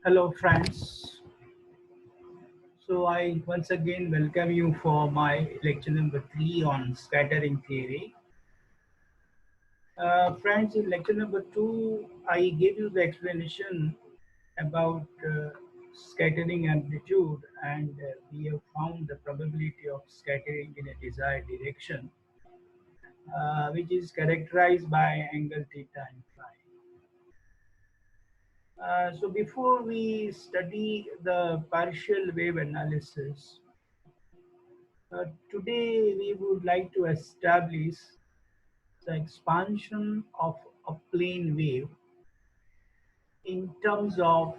Hello, friends. So, I once again welcome you for my lecture number 3 on scattering theory. Friends, in lecture number 2, I gave you the explanation about scattering amplitude, and we have found the probability of scattering in a desired direction, which is characterized by angle theta and phi. So, before we study the partial wave analysis, today we would like to establish the expansion of a plane wave in terms of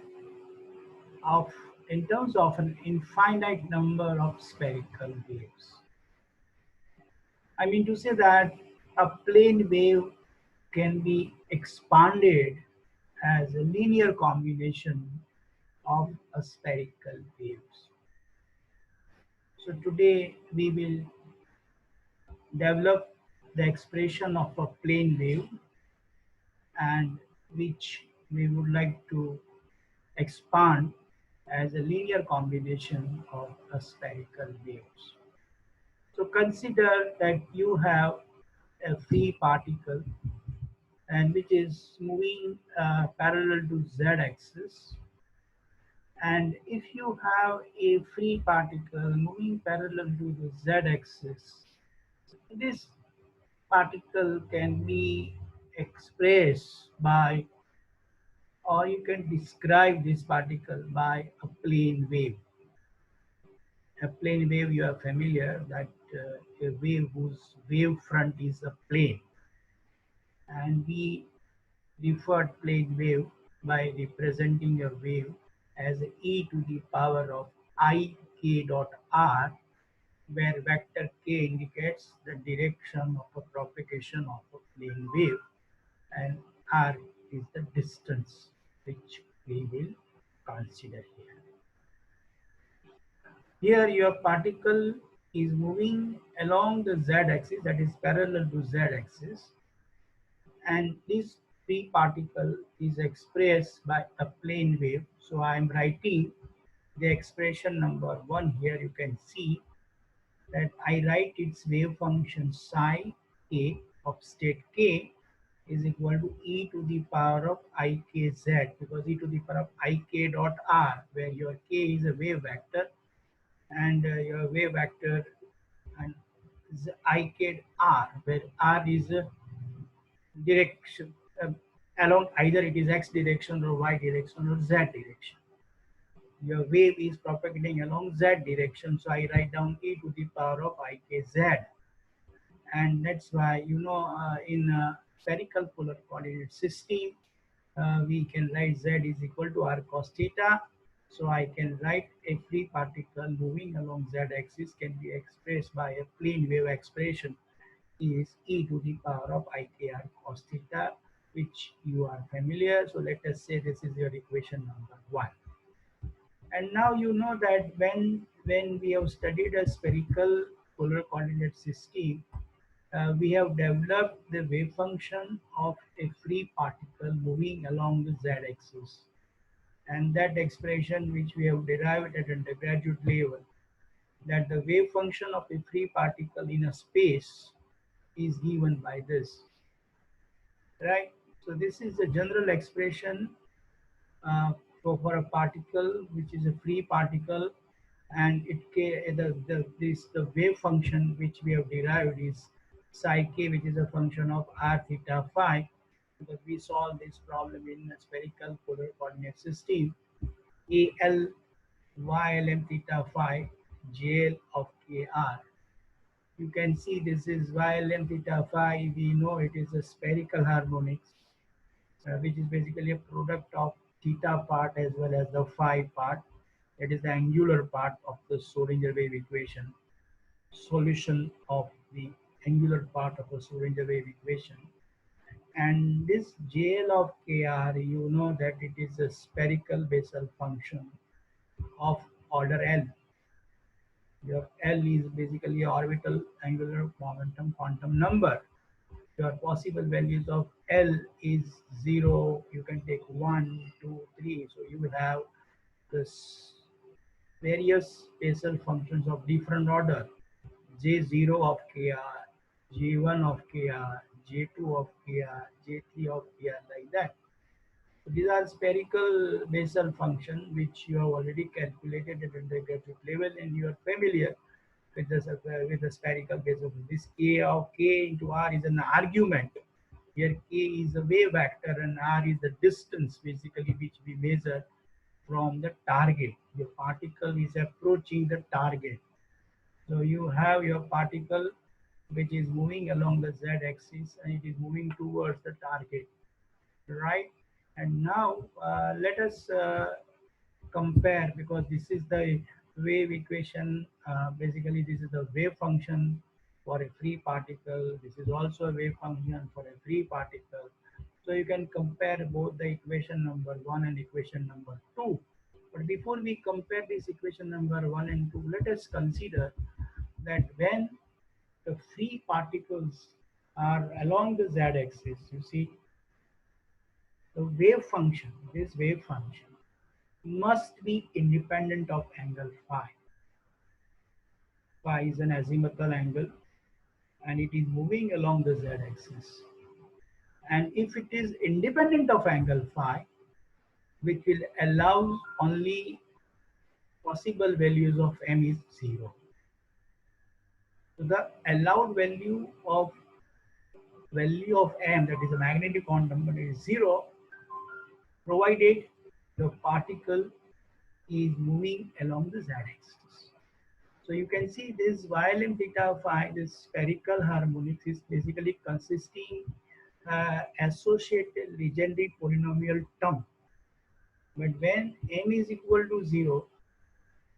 an infinite number of spherical waves. I mean to say that a plane wave can be expanded as a linear combination of a spherical waves. So today we will develop the expression of a plane wave and which we would like to expand as a linear combination of a spherical waves. So consider that you have a free particle and which is moving parallel to z-axis, and if you have a free particle moving parallel to the z-axis, this particle can be expressed by, or you can describe this particle by a plane wave. A plane wave, you are familiar that a wave whose wave front is a plane, and we referred plane wave by representing a wave as e to the power of I k dot r, where vector k indicates the direction of a propagation of a plane wave and r is the distance which we will consider here. Here your particle is moving along the z-axis, that is parallel to z-axis, and this free particle is expressed by a plane wave. So I am writing the expression number 1 here. You can see that I write its wave function psi k of state k is equal to e to the power of ikz, because e to the power of ik dot r, where your k is a wave vector and your wave vector and ik r, where r is a direction along, either it is x direction or y direction or z direction. Your wave is propagating along z direction, so I write down e to the power of ikz, and that's why in spherical polar coordinate system we can write z is equal to r cos theta. So I can write a free particle moving along z-axis can be expressed by a plane wave expression is e to the power of ikr cos theta, which you are familiar. So let us say this is your equation number 1. And now you know that when we have studied a spherical polar coordinate system, we have developed the wave function of a free particle moving along the z-axis, and that expression which we have derived at undergraduate level, that the wave function of a free particle in a space is given by this, right? So this is the general expression uh, for a particle which is a free particle, and the wave function which we have derived is psi k, which is a function of r theta phi, because we solve this problem in a spherical polar coordinate system. Al ylm theta phi jl of kr. You can see this is ylm theta phi. We know it is a spherical harmonics, which is basically a product of theta part as well as the phi part. That is the angular part of the Schrodinger wave equation, solution of the angular part of the Schrodinger wave equation. And this JL of KR, you know that it is a spherical Bessel function of order L. Your L is basically orbital angular momentum quantum number. Your possible values of L is 0. You can take 1, 2, 3. So you will have this various Bessel functions of different order. J0 of kr, J1 of kr, J2 of kr, J3 of kr, like that. So these are spherical Bessel function which you have already calculated at undergraduate level and you are familiar with the spherical Bessel. This k of k into r is an argument. Here k is a wave vector and r is the distance basically which we measure from the target. Your particle is approaching the target. So you have your particle which is moving along the z-axis and it is moving towards the target, right? And now let us compare, because this is the wave equation. Basically, this is the wave function for a free particle. This is also a wave function for a free particle. So you can compare both the equation number 1 and equation number 2. But before we compare this equation number 1 and 2, let us consider that when the free particles are along the z-axis, you see the wave function, this wave function must be independent of angle phi. Phi is an azimuthal angle and it is moving along the z-axis. And if it is independent of angle phi, which will allow only possible values of m is 0. So the allowed value of m, that is a magnetic quantum number, is 0, provided the particle is moving along the z-axis. So you can see this Ylm theta phi, this spherical harmonics, is basically consisting associated Legendre polynomial term. But when m is equal to 0,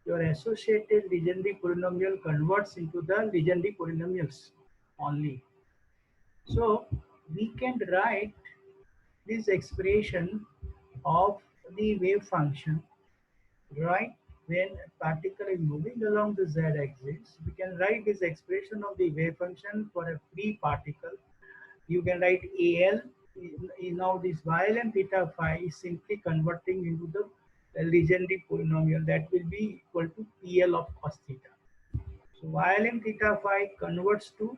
your associated Legendre polynomial converts into the Legendre polynomials only. So we can write this expression of the wave function, right? When a particle is moving along the z-axis, we can write this expression of the wave function for a free particle. You can write AL. Now this Ylm theta phi is simply converting into the Legendre polynomial that will be equal to PL of cos theta. So Ylm theta phi converts to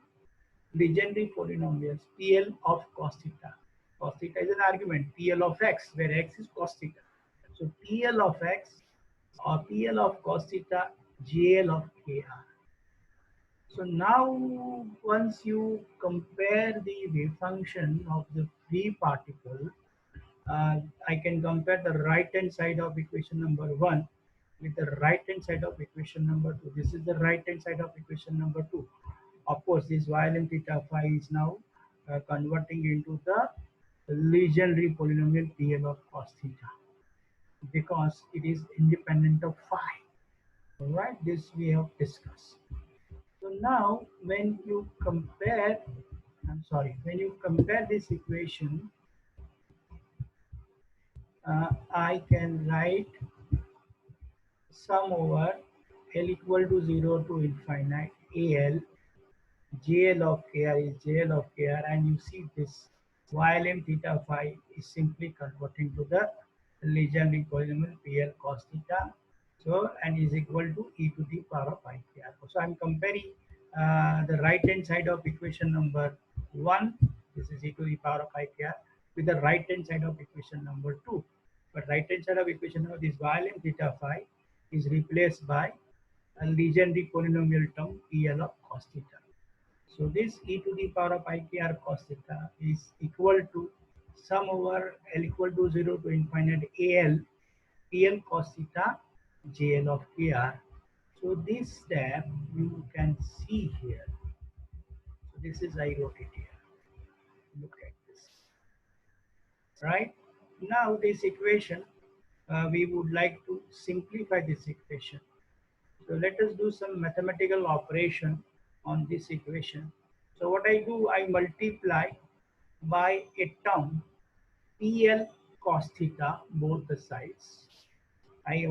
Legendre polynomials PL of cos theta. Cos theta is an argument, PL of x, where x is cos theta. So PL of x or PL of cos theta, GL of KR. So now once you compare the wave function of the free particle, I can compare the right hand side of equation number 1 with the right hand side of equation number 2. This is the right hand side of equation number 2. Of course, this Ylm theta phi is now converting into the Legendre polynomial PL of cos theta because it is independent of phi. All right, this we have discussed. So now when you compare this equation, I can write sum over L equal to 0 to infinite AL, JL of KR is JL of KR, and you see this Ylm theta phi is simply converting to the Legendre polynomial PL cos theta. So, and is equal to e to the power of pi kr. So, I am comparing the right hand side of equation number 1, this is e to the power of pi kr, with the right hand side of equation number 2. But right hand side of equation number, this Ylm theta phi is replaced by a Legendre polynomial term PL of cos theta. So this e to the power of pi kr cos theta is equal to sum over L equal to 0 to infinite AL PL cos theta JL of KR. So this step you can see here. So this is, I wrote it here. Look at this. Right? Now this equation, we would like to simplify this equation. So let us do some mathematical operation on this equation. So what I do, I multiply by a term PL cos theta both the sides. I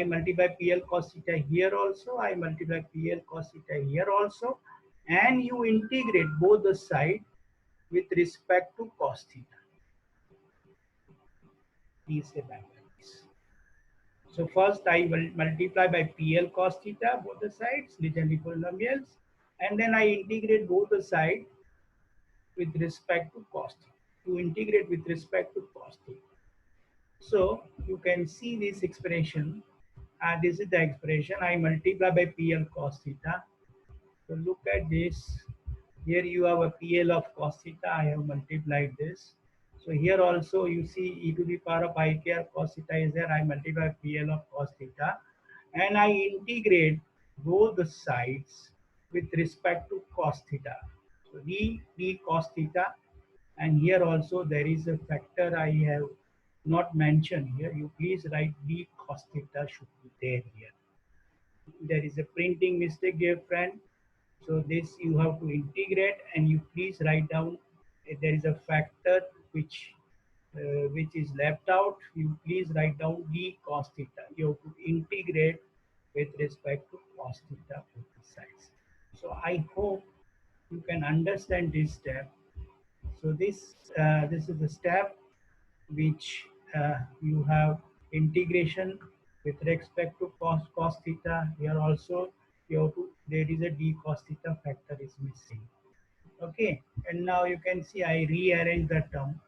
multiply PL cos theta here also, I multiply PL cos theta here also, and you integrate both the side with respect to cos theta. Please say back like this. So first I will multiply by PL cos theta, both the sides, Legendre polynomials, and then I integrate both the sides with respect to cos theta. To integrate with respect to cos theta. So you can see this expression. This is the expression. I multiply by PL cos theta. So look at this. Here you have a PL of cos theta. I have multiplied this. So here also you see e to the power of I k r cos theta is there. I multiply PL of cos theta. And I integrate both the sides with respect to cos theta. So d cos theta, and here also there is a factor I have not mentioned here. You please write d cos theta should be there here. There is a printing mistake here, friend. So this you have to integrate, and you please write down there is a factor which is left out. You please write down d cos theta. You have to integrate with respect to cos theta both sides. So I hope you can understand this step. So this is the step which you have integration with respect to cos theta. Here also you have to, there is a d cos theta factor is missing. Okay, and now you can see I rearrange the term.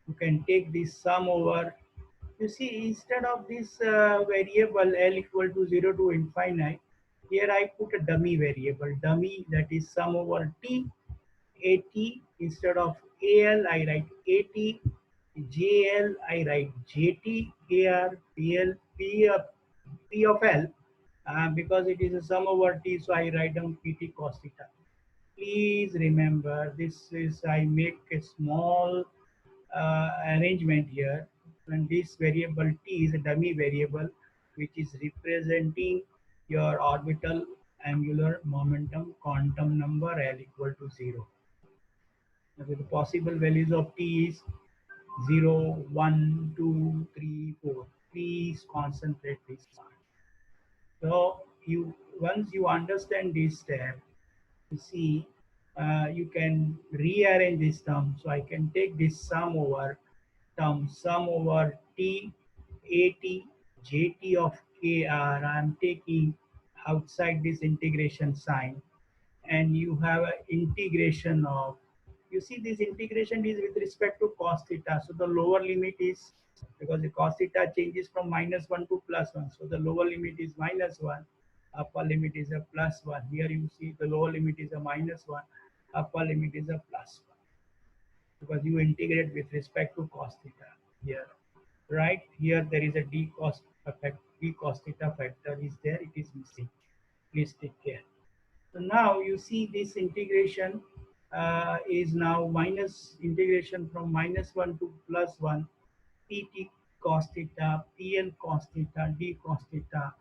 You can take this sum over. You see, instead of this variable L equal to 0 to infinite, here I put a dummy variable, dummy, that is sum over t. At, instead of Al I write At, Jl I write Jt, Kr, Pl, P of L, because it is a sum over t, so I write down Pt cos theta. Please remember, this is, I make a small arrangement here, and this variable t is a dummy variable which is representing your orbital angular momentum quantum number L equal to 0. Now, the possible values of t is 0, 1, 2, 3, 4. Please concentrate this part. So you, once you understand this step, you see you can rearrange this term. So I can take this sum over term, sum over t, at, jt of kr. I am taking outside this integration sign, and you have an integration of, you see this integration is with respect to cos theta. So the lower limit is, because the cos theta changes from -1 to +1, so the lower limit is -1, upper limit is a +1. Here you see the lower limit is a -1, upper limit is a +1, because you integrate with respect to cos theta here. Right here there is a d cos effect, d cos theta factor is there, it is missing. Please take care. So now you see this integration is now minus, integration from -1 to +1, pt cos theta, pl cos theta, d cos theta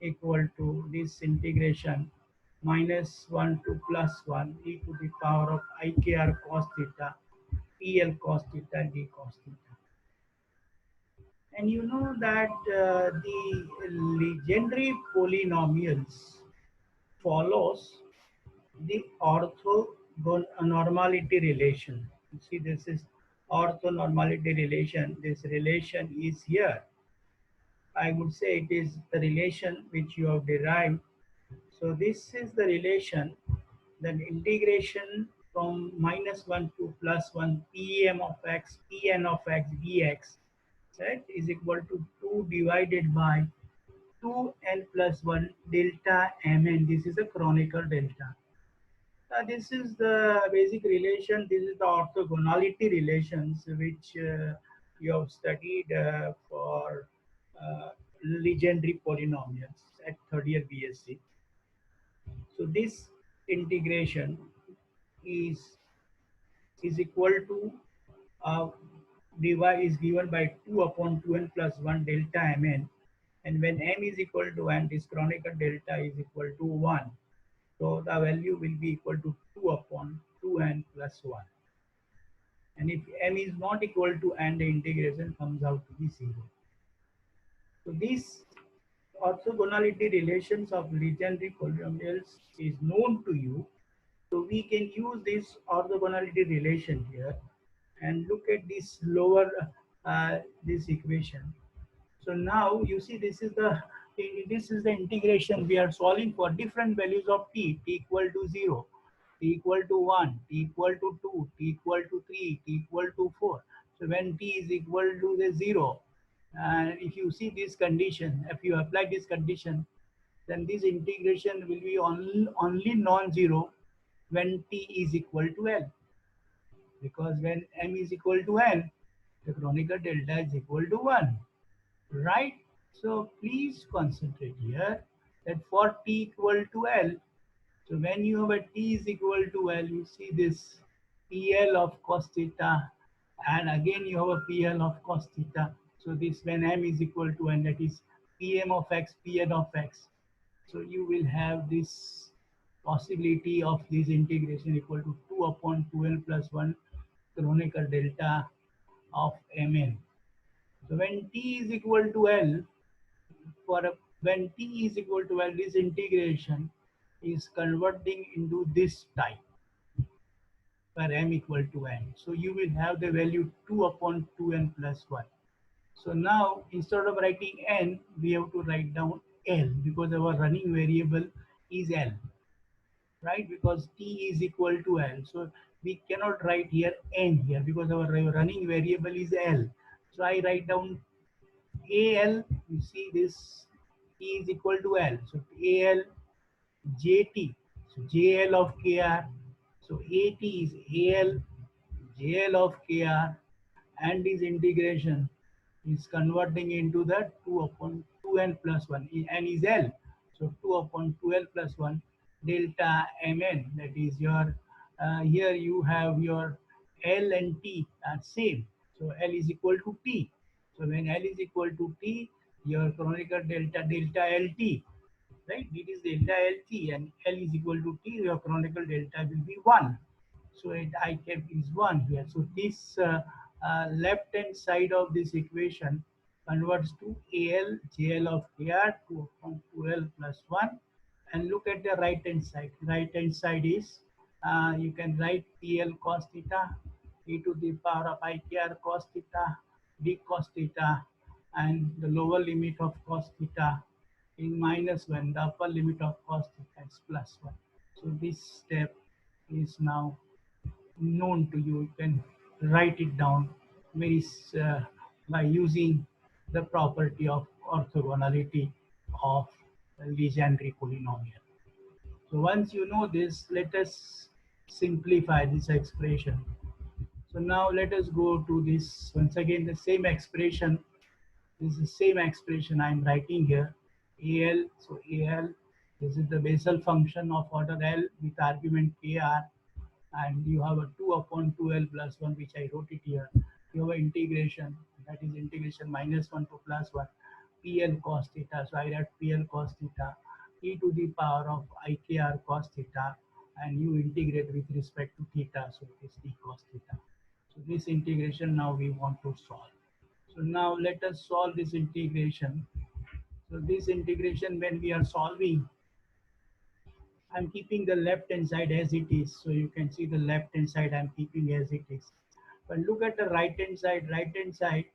equal to this integration -1 to +1 e to the power of ikr cos theta, pl cos theta, d cos theta. And you know that the Legendre polynomials follows the orthonormality relation. You see, this is orthonormality relation. This relation is here. I would say it is the relation which you have derived. So this is the relation, then integration from -1 to +1 Pm of x, Pn of x dx, right, is equal to 2 divided by 2n plus 1 delta mn. This is a canonical delta. This is the basic relation. This is the orthogonality relations which you have studied for Legendre polynomials at third year BSc. So this integration is equal to dy is given by 2 upon 2n plus 1 delta mn, and when m is equal to n, this canonical delta is equal to 1. So the value will be equal to 2 upon 2n plus 1. And if m is not equal to n, the integration comes out to be 0. So these orthogonality relations of Legendre polynomials is known to you. So we can use this orthogonality relation here and look at this lower this equation. So now you see this is the integration we are solving for different values of t equal to 0, t equal to 1, t equal to 2, t equal to 3, t equal to 4. So when t is equal to the 0, and if you see this condition, if you apply this condition, then this integration will be only non-zero when t is equal to L, because when m is equal to n, the Kronecker delta is equal to 1, right? So please concentrate here that for t equal to L, so when you have a t is equal to L, you see this PL of cos theta, and again you have a PL of cos theta. So this when m is equal to n, that is Pm of x, Pn of x. So you will have this possibility of this integration equal to 2 upon 2n plus 1 Kronecker delta of Mn. So when t is equal to L, when t is equal to L, this integration is converting into this type where m equal to n. So you will have the value 2 upon 2n plus 1. So now instead of writing n, we have to write down L because our running variable is L, right? Because t is equal to L. So we cannot write here n here because our running variable is L. So I write down AL, you see this T is equal to L. So AL JT, so JL of KR. So AT is AL JL of KR, and this integration is converting into the 2 upon 2n plus 1. N is L. So 2 upon 2l plus 1 delta Mn, that is your, here you have your L and T are same. So L is equal to T. So when L is equal to T, your Kronecker delta LT, right? It is delta LT, and L is equal to T, your Kronecker delta will be 1. So I kept is 1 here. So this left hand side of this equation converts to AL JL of KR 2 upon 2L plus 1. And look at the right hand side. Right hand side is, you can write PL cos theta e to the power of IKR cos theta d cos theta, and the lower limit of cos theta is -1, the upper limit of cos theta is +1. So this step is now known to you. You can write it down very by using the property of orthogonality of Legendre polynomial. So once you know this, let us simplify this expression. So now let us go to this once again, the same expression. This is the same expression I am writing here. AL, so AL, this is the Bessel function of order L with argument KR, and you have a 2 upon 2L plus 1, which I wrote it here. You have an integration, that is integration -1 to +1, PL cos theta. So I write PL cos theta e to the power of IKR cos theta, and you integrate with respect to theta, so it is d cos theta. So this integration now we want to solve. So now let us solve this integration. So this integration, when we are solving, I'm keeping the left hand side as it is. So you can see the left hand side I'm keeping as it is. But look at the right hand side. Right hand side,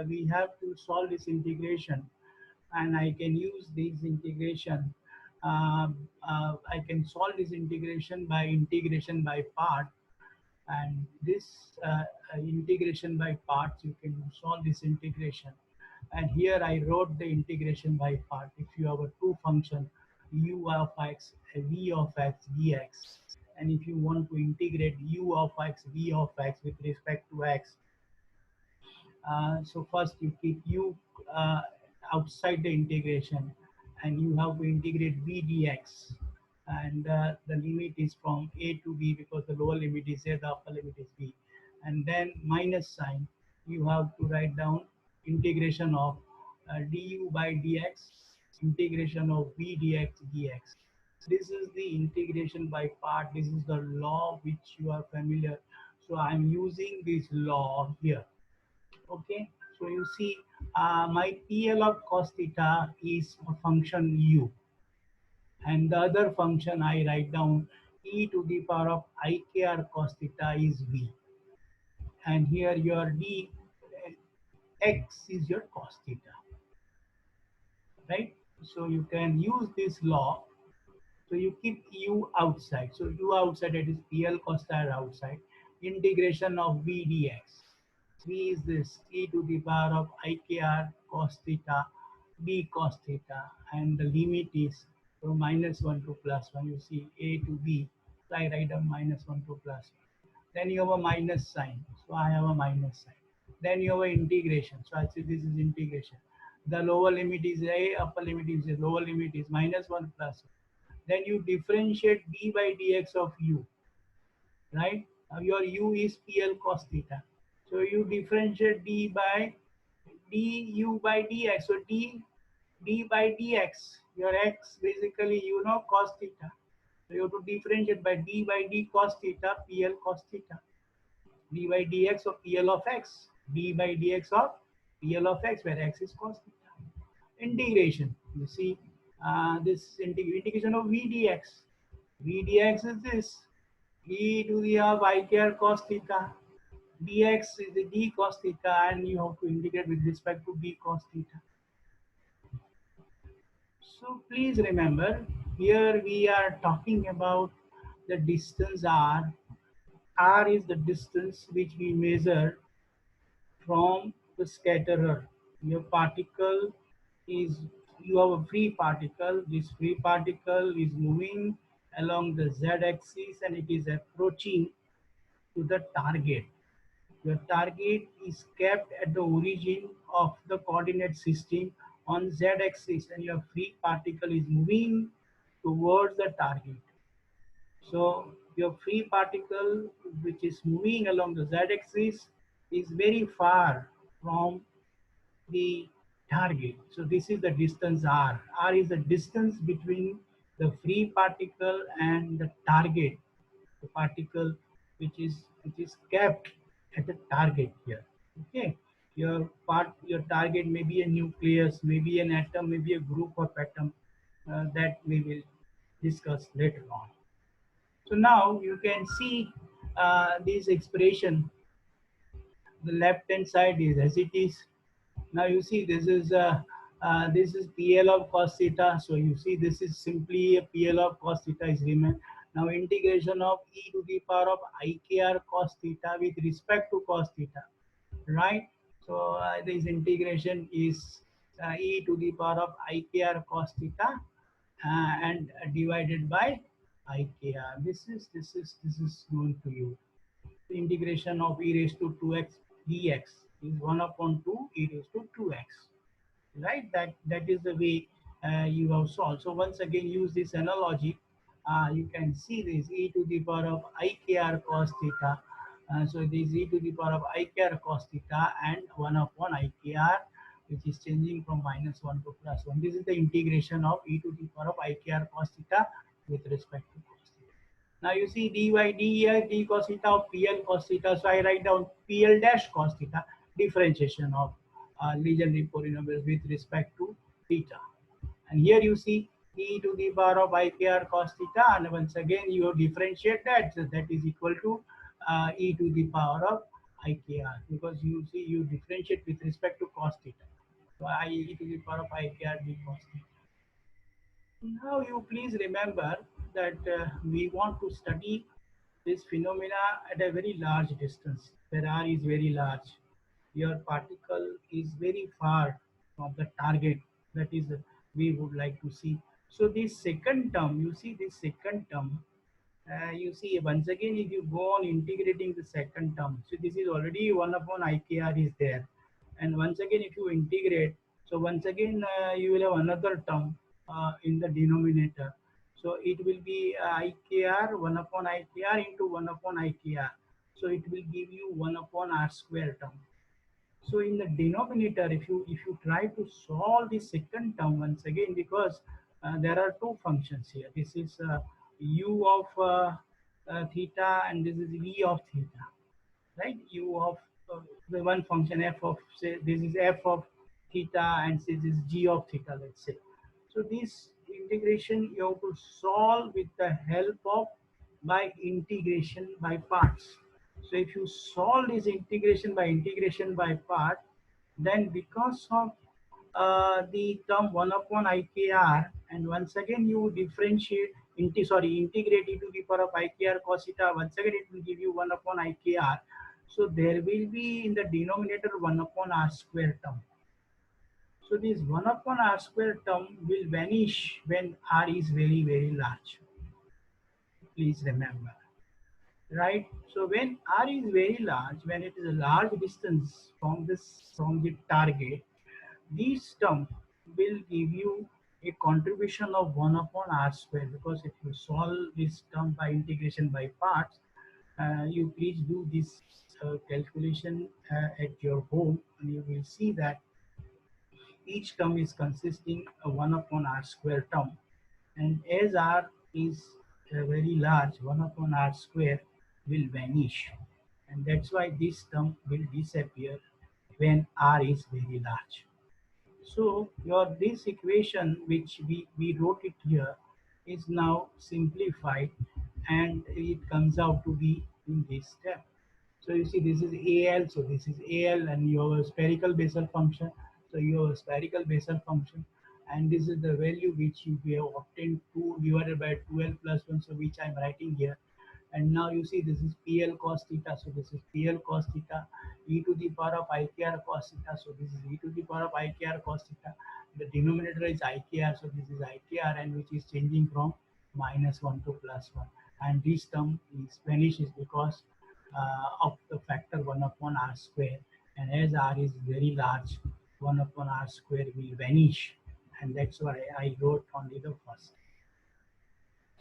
we have to solve this integration, and I can use this integration. I can solve this integration by part, and this integration by parts, you can solve this integration. And here I wrote the integration by part. If you have a two function u of x, v of x dx, and if you want to integrate u of x, v of x with respect to x, so first you keep u uh, outside the integration, and you have to integrate v dx, and the limit is from a to b because the lower limit is a, the upper limit is b, and then minus sign. You have to write down integration of du by dx, integration of v dx dx. This is the integration by part. This is the law which you are familiar. So I'm using this law here. Okay, so you see my PL of cos theta is a function u, and the other function I write down e to the power of ikr cos theta is v, and here your d x is your cos theta, right? So you can use this law. So you keep u outside. So u outside, that is PL cos theta outside. Integration of v dx. V is this e to the power of ikr cos theta b cos theta, and the limit is from -1 to +1. You see a to b. So I write down -1 to +1. Then you have a minus sign. So I have a minus sign. Then you have a integration. So I say this is integration. The lower limit is a, upper limit is a, lower limit is -1 +1. Then you differentiate d by dx of u, right? Now your u is PL cos theta. So you differentiate d by du by dx. So d by dx, your x basically you know cos theta. So you have to differentiate by d by d cos theta, PL cos theta. D by dx of PL of x, d by dx of PL of x, where x is cos theta. Integration, you see this integration of v dx. V dx is this e to the half ikr cos theta. Dx is the d cos theta, and you have to integrate with respect to d cos theta. So please remember, here we are talking about the distance r. R is the distance which we measure from the scatterer. Your particle is, you have a free particle. This free particle is moving along the z-axis and it is approaching to the target. Your target is kept at the origin of the coordinate system on z-axis, and your free particle is moving towards the target. So your free particle, which is moving along the z-axis, is very far from the target. So this is the distance r. R is the distance between the free particle and the target, the particle which is kept at the target here. Okay, your target may be a nucleus, maybe an atom, maybe a group of atom, that we will discuss later on. So now you can see this expression. The left hand side is as it is. Now you see this is PL of cos theta. So you see this is simply a PL of cos theta is remain. Now integration of e to the power of ikr cos theta with respect to cos theta, right? So this integration is e to the power of ikr cos theta and divided by ikr. This is known to you. The integration of e raised to 2x dx is 1 upon 2 e raised to 2x, right? That is the way you have solved. So once again use this analogy. You can see this e to the power of ikr cos theta. So this e to the power of ikr cos theta and 1 upon ikr, which is changing from -1 to +1. This is the integration of e to the power of ikr cos theta with respect to cos theta. Now you see dy d cos theta of PL cos theta. So I write down PL dash cos theta, differentiation of Legendre polynomials with respect to theta. And here you see e to the power of ikr cos theta, and once again you differentiate that. So that is equal to e to the power of ikr, because you see you differentiate with respect to cos theta. So I e to the power of ikr d cos theta. Now you please remember that we want to study this phenomena at a very large distance, where r is very large. Your particle is very far from the target. That is we would like to see. So this second term, you see this second term, you see once again if you go on integrating the second term, so this is already 1 upon ikr is there, and once again if you integrate, so once again you will have another term in the denominator. So it will be ikr 1 upon ikr into 1 upon ikr. So it will give you 1 upon r square term. So in the denominator, if you try to solve the second term once again, because there are two functions here. This is u of theta, and this is v of theta, right? U of the one function f of, say this is f of theta, and this is g of theta, let's say. So this integration you have to solve with the help of by integration by parts. So if you solve this integration by part, then because of the term 1 upon IKR, and once again you differentiate, integrate e to the power of IKR cos theta, once again it will give you 1 upon IKR. So there will be in the denominator 1 upon R square term. So this 1 upon R square term will vanish when R is very, very large. Please remember. Right? So when R is very large, when it is a large distance from the target, this term will give you a contribution of 1 upon R square, because if you solve this term by integration by parts, you please do this calculation at your home, and you will see that each term is consisting of 1 upon R square term, and as R is very large, 1 upon R square will vanish, and that's why this term will disappear when R is very large. So your this equation which we wrote it here is now simplified, and it comes out to be in this step. So you see this is AL, so this is AL, and you have a spherical Bessel function. So you have a spherical Bessel function, and this is the value which we have obtained 2 divided by 12 plus 1, so which I am writing here. And now you see this is PL cos theta, so this is PL cos theta, e to the power of IKR cos theta, so this is e to the power of IKR cos theta. The denominator is IKR, so this is IKR, and which is changing from -1 to +1, and this term is vanishes because of the factor 1 upon R square, and as R is very large, 1 upon R square will vanish, and that's why I wrote only the first,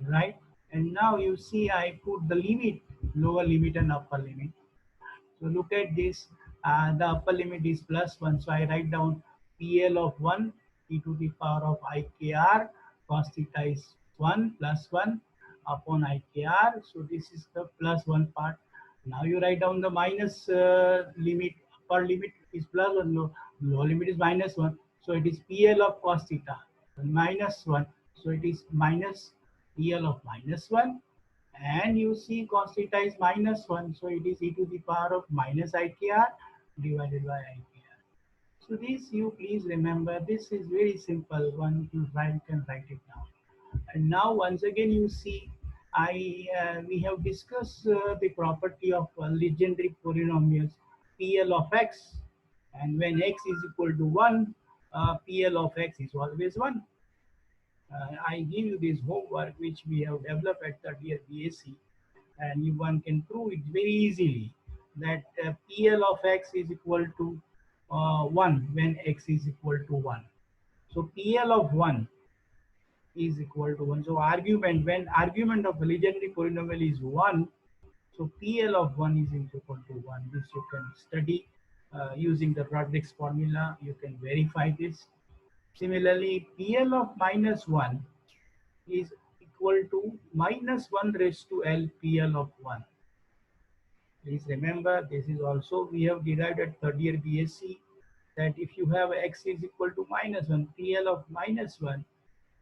right? And now you see I put the limit, lower limit and upper limit. So look at this, the upper limit is +1, so I write down PL of 1 e to the power of IKR cos theta is 1 plus 1 upon IKR, so this is the +1 part. Now you write down the minus limit, upper limit is +1, lower limit is -1, so it is PL of cos theta -1, so it is minus PL of -1, and you see cos theta is -1, so it is e to the power of minus IKR divided by IKR. So this you please remember, this is very simple, one you can write it down. And now once again you see we have discussed the property of legendary polynomials PL of x, and when x is equal to 1, PL of x is always 1. I give you this homework which we have developed at the dear BSc, and one can prove it very easily that PL of x is equal to 1 when x is equal to 1. So PL of 1 is equal to 1. So argument, when argument of a legendary polynomial is 1, so PL of 1 is equal to 1. This you can study using the Rodriguez formula. You can verify this. Similarly, PL of -1 is equal to -1 raised to L PL of 1. Please remember, this is also we have derived at third year BSc, that if you have x is equal to -1, PL of -1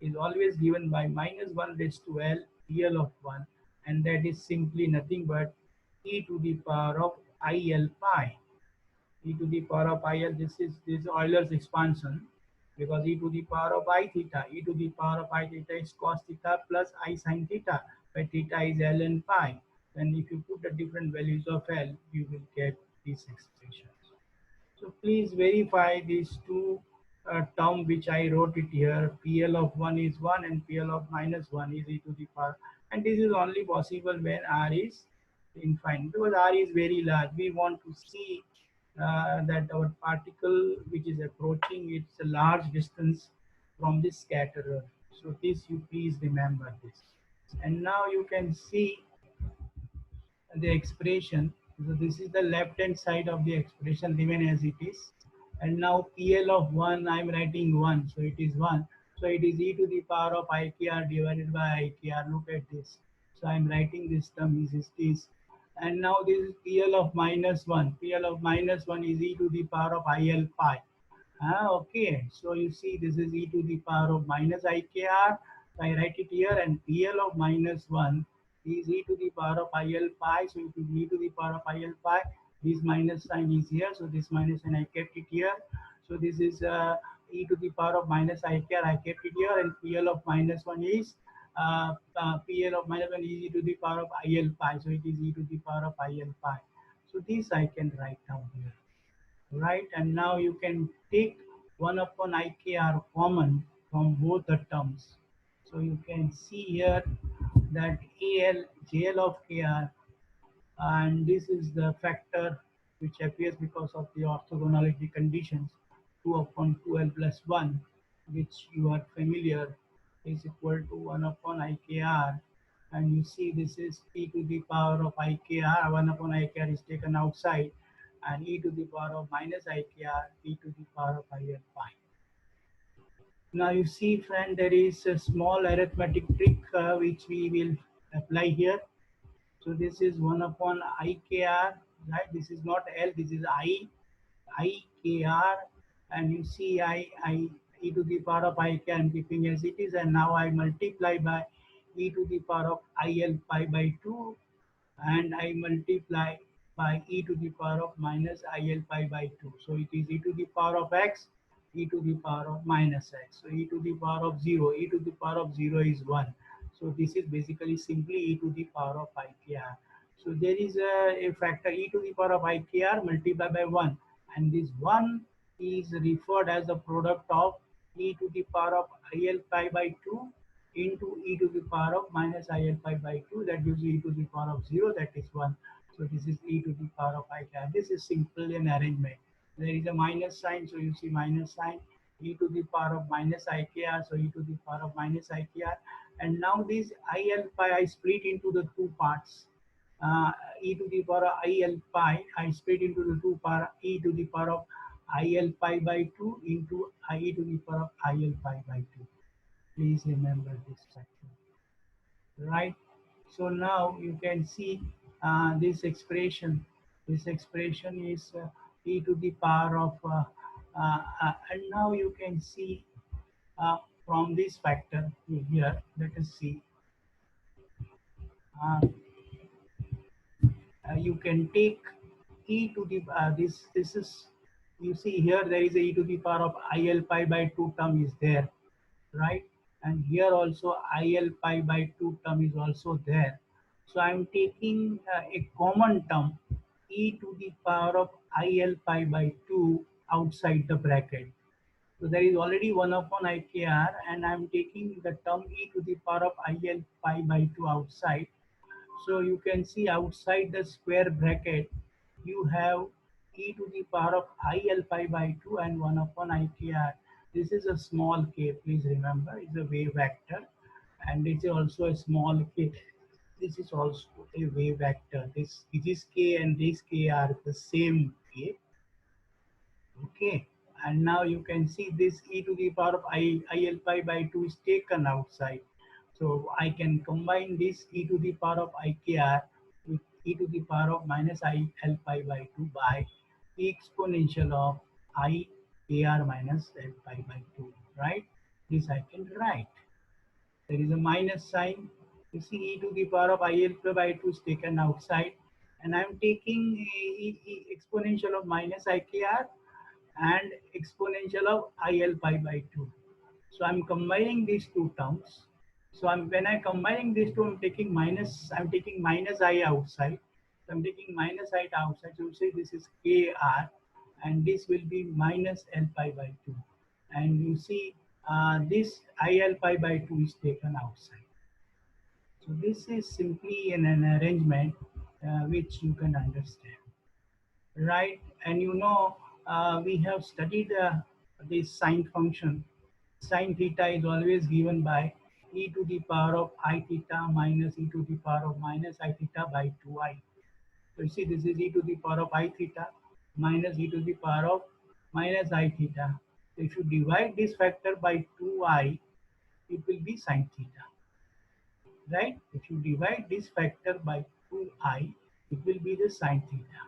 is always given by -1 raised to L PL of 1, and that is simply nothing but e to the power of IL pi. E to the power of IL, this is Euler's expansion, because e to the power of I theta, e to the power of I theta is cos theta plus I sin theta, where theta is ln pi. And if you put the different values of L, you will get these expressions. So please verify these two term which I wrote it here. PL of 1 is 1 and PL of -1 is e to the power. And this is only possible when R is infinite, because R is very large. We want to see that our particle which is approaching its a large distance from this scatterer. So this you please remember this. And now you can see the expression. So this is the left hand side of the expression remain as it is. And now PL of 1, I am writing 1, so it is 1. So it is e to the power of IKR divided by IKR. Look at this. So I am writing this term is this. And now this is PL of -1. PL of -1 is e to the power of IL pi. Okay, so you see this is e to the power of minus IKR. So I write it here, and PL of -1 is e to the power of IL pi. So it is e to the power of IL pi. This minus sign is here, so this minus sign I kept it here. So this is e to the power of minus I care, I kept it here, and PL of minus 1 is PL of minus 1 is e to the power of IL pi. So it is e to the power of IL pi. So this I can write down here, right? And now you can take 1 upon IKR common from both the terms. So you can see here that AL, JL of KR, and this is the factor which appears because of the orthogonality conditions. 2 upon 2L plus 1, which you are familiar, is equal to 1 upon IKR. And you see this is e to the power of IKR. 1 upon IKR is taken outside, and e to the power of minus IKR, e to the power of IL pi. Now you see, friend, there is a small arithmetic trick which we will apply here. So this is 1 upon IKR, right? This is not L, this is IKR, and you see e to the power of IKR I'm keeping as it is, and now I multiply by e to the power of IL pi by 2, and I multiply by e to the power of minus IL pi by 2. So it is e to the power of x, e to the power of minus x. So e to the power of 0, e to the power of 0 is 1. So this is basically simply e to the power of IKR. So there is a factor e to the power of IKR multiplied by 1, and this 1 is referred as the product of e to the power of IL pi by 2 into e to the power of minus IL pi by 2, that gives e to the power of 0, that is 1. So this is e to the power of IKR. This is simple in arrangement. There is a minus sign, so you see minus sign, e to the power of minus IKR, so e to the power of minus IKR. And now this IL pi I split into the two parts. E to the power of IL pi, I split into the two part, e to the power of IL pi by 2 into e to the power of IL pi by 2. Please remember this factor, right? So now you can see this expression. This expression is e to the power of, and now you can see from this factor here. Let us see. Uh, you can take e to the this is, you see here there is a e to the power of IL pi by 2 term is there, right? And here also IL pi by 2 term is also there. So I am taking a common term, e to the power of IL pi by 2 outside the bracket. So there is already 1 upon IKR, and I am taking the term e to the power of IL pi by 2 outside. So you can see outside the square bracket, you have e to the power of IL pi by 2 and 1 upon IKR. This is a small k, please remember, it's a wave vector, and it's also a small k. This is also a wave vector. This k and this k are the same k. Okay, and now you can see this e to the power of IL pi by 2 is taken outside. So I can combine this e to the power of IKR with e to the power of minus IL pi by 2 by e exponential of IKR minus L pi by 2, right? This I can write. There is a minus sign. You see e to the power of IL pi by 2 is taken outside, and I am taking exponential of minus IKR and exponential of IL pi by 2. So I'm combining these two terms. So when I'm combining these two, I'm taking minus I outside. So I'm taking minus I outside. So you see this is KR, and this will be minus L pi by 2. And you see this IL pi by 2 is taken outside. So this is simply an arrangement which you can understand, right? And you know, we have studied this sine function. Sine theta is always given by e to the power of I theta minus e to the power of minus I theta by 2i. So you see this is e to the power of I theta minus e to the power of minus I theta. So if you divide this factor by 2i, it will be sine theta, right? If you divide this factor by 2i, it will be the sine theta.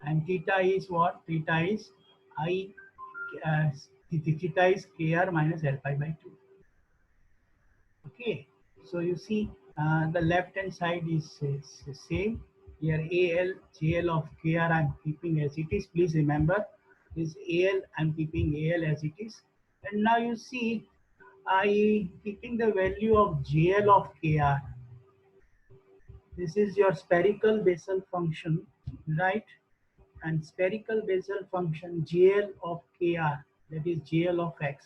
And theta is what? Theta is I, uh, theta is kr minus L pi by 2. Okay, so you see The left hand side is the same. Here AL, JL of KR I'm keeping as it is. Please remember this AL I'm keeping AL as it is. And now you see I keeping the value of JL of KR. This is your spherical Bessel function, right? And spherical Bessel function JL of KR, that is JL of X.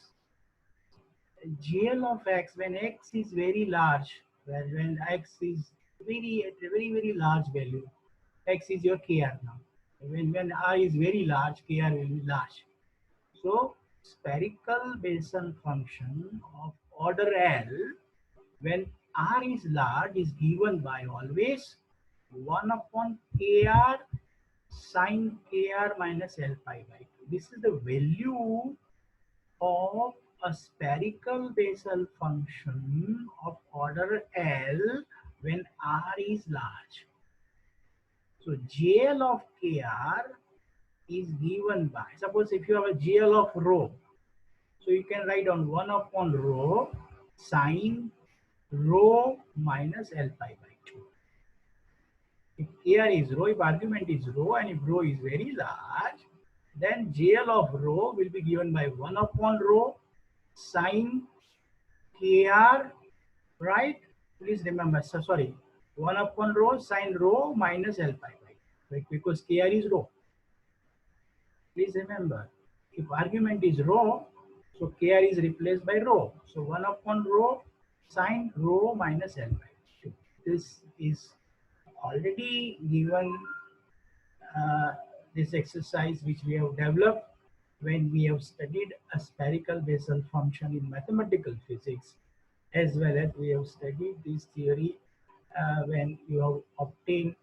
GL of X, when X is very large, when X is very large value, X is your KR now. When R is very large, KR will be large. So spherical Bessel function of order L when R is large is given by always 1 upon KR sine KR minus L pi by 2. This is the value of a spherical Bessel function of order L when R is large. So GL of KR is given by, suppose if you have a GL of rho, so you can write on 1 upon rho sine rho minus L pi by 2. If KR is rho, if argument is rho, and if rho is very large, then GL of rho will be given by 1 upon rho sine KR, right? Please remember, so sorry, 1 upon rho sine rho minus L pi by 2, right? Because KR is rho. Please remember, if argument is rho, so KR is replaced by rho. So 1 upon rho sine rho minus L by 2. This is already given this exercise which we have developed when we have studied a spherical Bessel function in mathematical physics, as well as we have studied this theory when you have obtained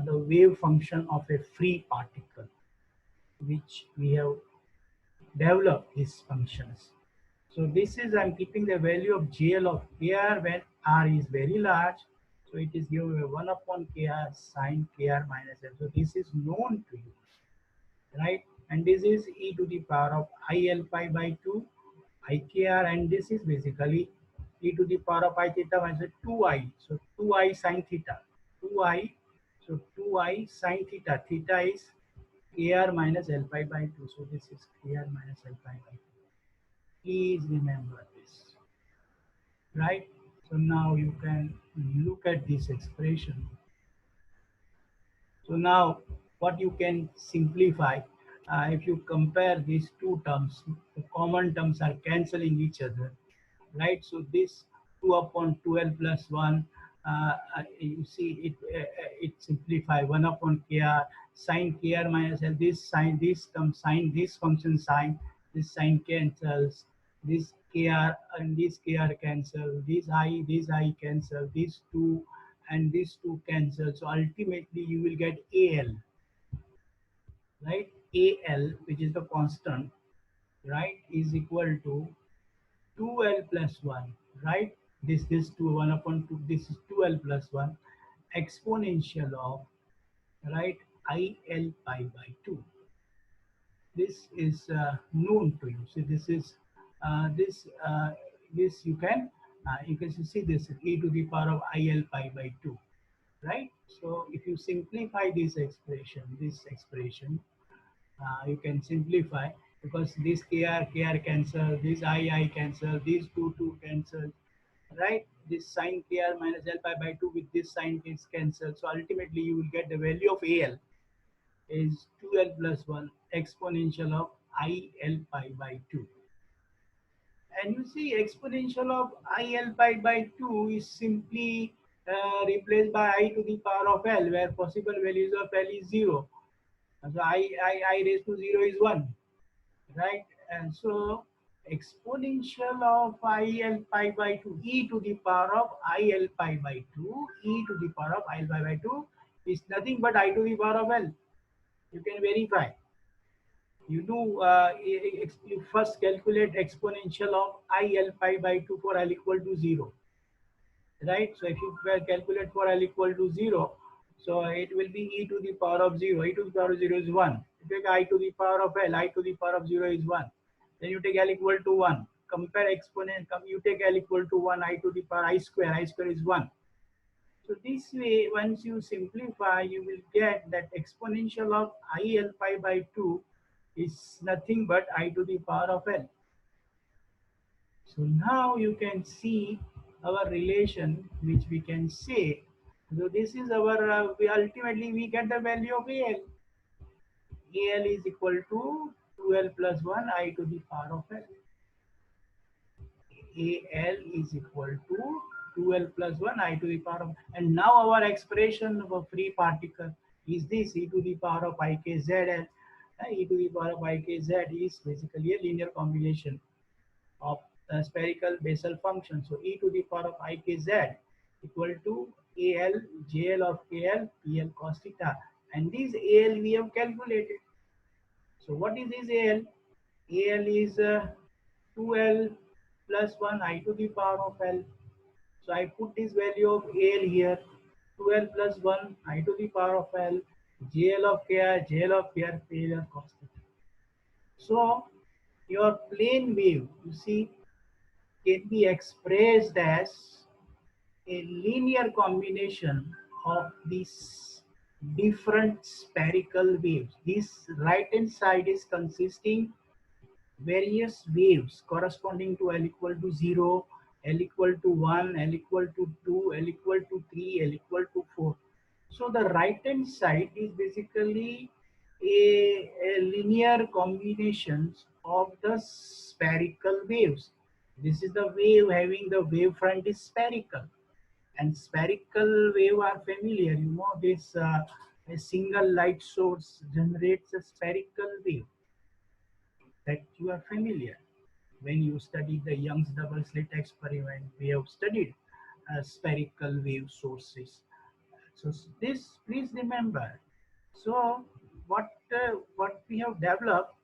the wave function of a free particle, which we have developed these functions. So this is, I'm keeping the value of GL of KR when R is very large. So it is given by 1 upon KR sine KR minus L. So this is known to you, right? And this is e to the power of IL pi by 2 IKR, and this is basically e to the power of I theta minus 2I. So 2I sine theta, 2I, so 2I sine theta, theta is KR minus L pi by 2. So this is KR minus L pi by 2. Please remember this, right? So now you can look at this expression. So now what you can simplify, if you compare these two terms, the common terms are cancelling each other, right? So this 2 upon 2L plus 1, you see it simplify 1 upon KR sine KR minus L. This sine, this term sine, this function sine, this sine cancels, this KR and this KR cancel, this I cancel, these two and these two cancel. So ultimately you will get AL, right? AL, which is the constant, right, is equal to 2L plus 1, right? This 2, 1 upon 2, this is 2L plus 1 exponential of, right, IL pi by 2. This is known to you. So this is this you can see this e to the power of IL pi by 2, right? So if you simplify this expression, you can simplify, because this KR cancel, this I cancel, these two cancel, right? This sine KR minus L pi by 2 with this sine is cancelled. So ultimately you will get the value of AL is 2L plus 1 exponential of IL pi by 2. And you see exponential of IL pi by 2 is simply replaced by I to the power of L, where possible values of L is 0. So I raised to 0 is 1, right? And so exponential of IL pi by 2, e to the power of IL pi by 2, e to the power of IL pi by 2 is nothing but I to the power of L. You can verify. You do, you first calculate exponential of IL pi by 2 for L equal to 0, right? So if you calculate for L equal to 0, so it will be e to the power of 0. E to the power of 0 is 1. You take I to the power of L, I to the power of 0 is 1. Then you take L equal to 1. compare exponent, you take L equal to 1, I to the power I square is 1. So this way, once you simplify, you will get that exponential of I L pi by 2 is nothing but I to the power of L. So now you can see our relation, which we can say. So this is our, ultimately we get the value of AL. AL is equal to 2L plus 1 I to the power of L. AL is equal to 2L plus 1 I to the power of, and now our expression of a free particle is this e to the power of ikzl. E to the power of ikz is basically a linear combination of spherical Bessel function. So e to the power of ikz equal to AL JL of KL PL cos theta, and this AL we have calculated. So what is this AL? AL is 2L plus 1 I to the power of L. So I put this value of AL here, 2L plus 1 I to the power of L, JL of KR, JL of PR, PL cos theta. So your plane wave, you see, can be expressed as a linear combination of these different spherical waves. This right hand side is consisting various waves corresponding to L equal to 0, L equal to 1, L equal to 2, L equal to 3, L equal to 4. So the right hand side is basically a linear combinations of the spherical waves. This is the wave having the wavefront is spherical, and spherical wave are familiar. You know this a single light source generates a spherical wave, that you are familiar. When you studied the Young's double slit experiment, we have studied spherical wave sources. So this, please remember. So what we have developed,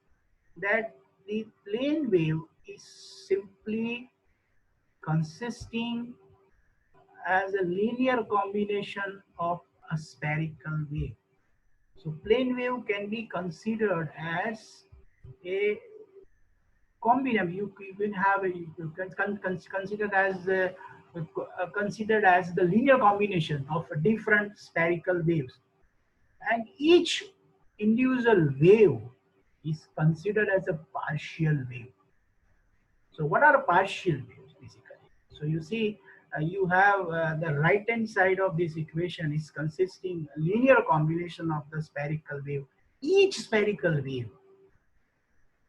that the plane wave is simply consisting as a linear combination of a spherical wave. So plane wave can be considered as a combination. You can have a, you can consider as considered as the linear combination of different spherical waves, and each individual wave is considered as a partial wave. So what are partial waves basically? So you see, you have the right hand side of this equation is consisting a linear combination of the spherical wave. Each spherical wave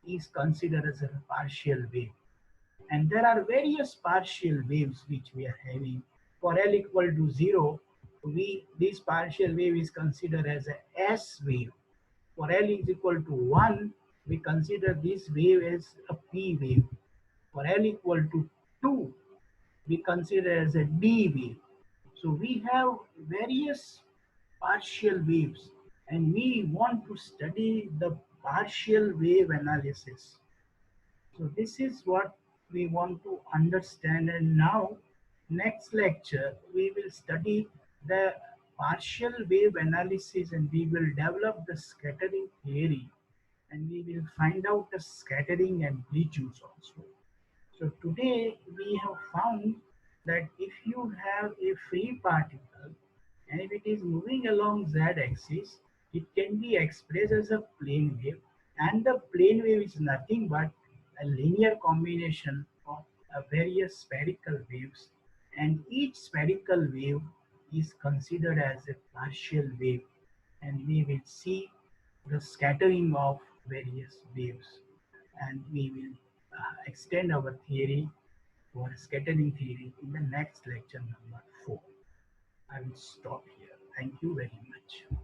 is considered as a partial wave, and there are various partial waves which we are having. For L equal to 0, this partial wave is considered as a S wave. For L is equal to 1, we consider this wave as a P wave. For L equal to 2, we consider as a D wave. So we have various partial waves, and we want to study the partial wave analysis. So this is what we want to understand, and now next lecture we will study the partial wave analysis, and we will develop the scattering theory, and we will find out the scattering and amplitudes also. So today we have found that if you have a free particle and if it is moving along z-axis, it can be expressed as a plane wave, and the plane wave is nothing but a linear combination of various spherical waves, and each spherical wave is considered as a partial wave, and we will see the scattering of various waves, and we will extend our theory for scattering theory in the next lecture number 4. I will stop here. Thank you very much.